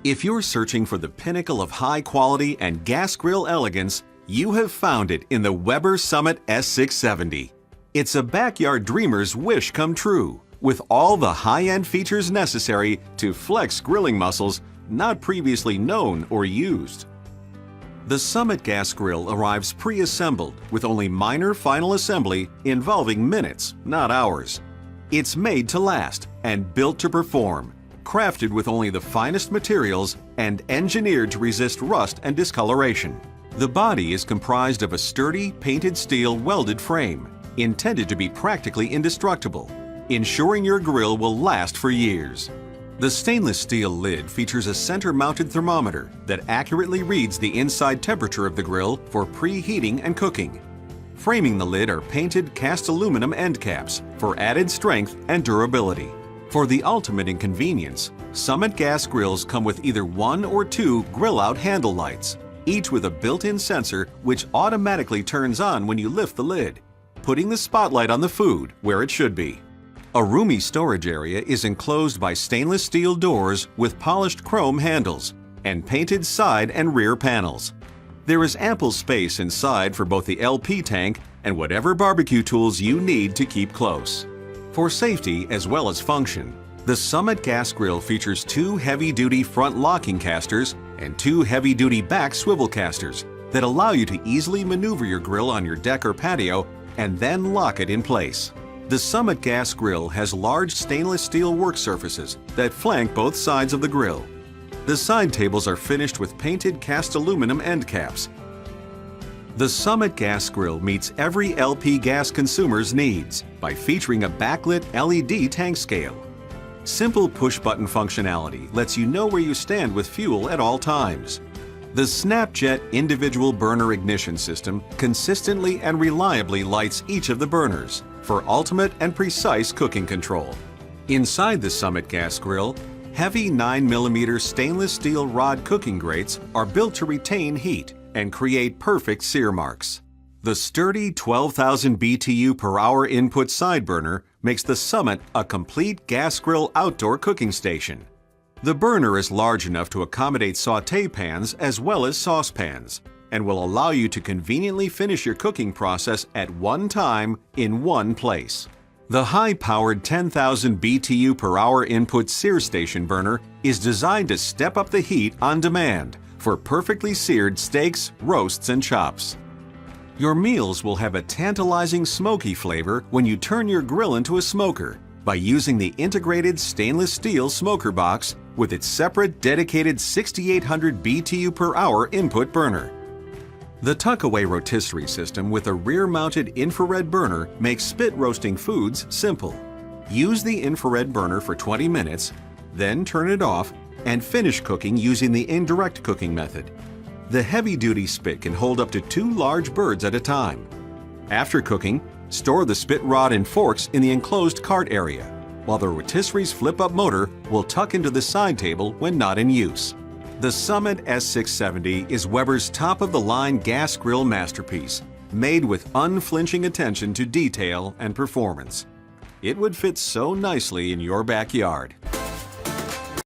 If you're searching for the pinnacle of high quality and gas grill elegance, you have found it in the Weber Summit S670. It's a backyard dreamer's wish come true, with all the high-end features necessary to flex grilling muscles not previously known or used. The Summit gas grill arrives pre-assembled with only minor final assembly involving minutes, not hours. It's made to last and built to perform, crafted with only the finest materials and engineered to resist rust and discoloration. The body is comprised of a sturdy painted steel welded frame, intended to be practically indestructible, ensuring your grill will last for years. The stainless steel lid features a center-mounted thermometer that accurately reads the inside temperature of the grill for preheating and cooking. Framing the lid are painted cast aluminum end caps for added strength and durability. For the ultimate in convenience, Summit gas grills come with either 1 or 2 grill-out handle lights, each with a built-in sensor which automatically turns on when you lift the lid, putting the spotlight on the food where it should be. A roomy storage area is enclosed by stainless steel doors with polished chrome handles and painted side and rear panels. There is ample space inside for both the LP tank and whatever barbecue tools you need to keep close. For safety as well as function, the Summit gas grill features 2 heavy-duty front locking casters and 2 heavy-duty back swivel casters that allow you to easily maneuver your grill on your deck or patio and then lock it in place. The Summit gas grill has large stainless steel work surfaces that flank both sides of the grill. The side tables are finished with painted cast aluminum end caps. The Summit gas grill meets every LP gas consumer's needs by featuring a backlit LED tank scale. Simple push-button functionality lets you know where you stand with fuel at all times. The SnapJet individual burner ignition system consistently and reliably lights each of the burners for ultimate and precise cooking control. Inside the Summit gas grill, heavy 9mm stainless steel rod cooking grates are built to retain heat and create perfect sear marks. The sturdy 12,000 BTU per hour input side burner makes the Summit a complete gas grill outdoor cooking station. The burner is large enough to accommodate sauté pans as well as saucepans and will allow you to conveniently finish your cooking process at one time in one place. The high-powered 10,000 BTU per hour input sear station burner is designed to step up the heat on demand for perfectly seared steaks, roasts, and chops. Your meals will have a tantalizing smoky flavor when you turn your grill into a smoker by using the integrated stainless steel smoker box with its separate dedicated 6,800 BTU per hour input burner. The tuck-away rotisserie system with a rear-mounted infrared burner makes spit roasting foods simple. Use the infrared burner for 20 minutes, then turn it off and finish cooking using the indirect cooking method. The heavy-duty spit can hold up to 2 large birds at a time. After cooking, store the spit rod and forks in the enclosed cart area, while the rotisserie's flip-up motor will tuck into the side table when not in use. The Summit S670 is Weber's top-of-the-line gas grill masterpiece, made with unflinching attention to detail and performance. It would fit so nicely in your backyard.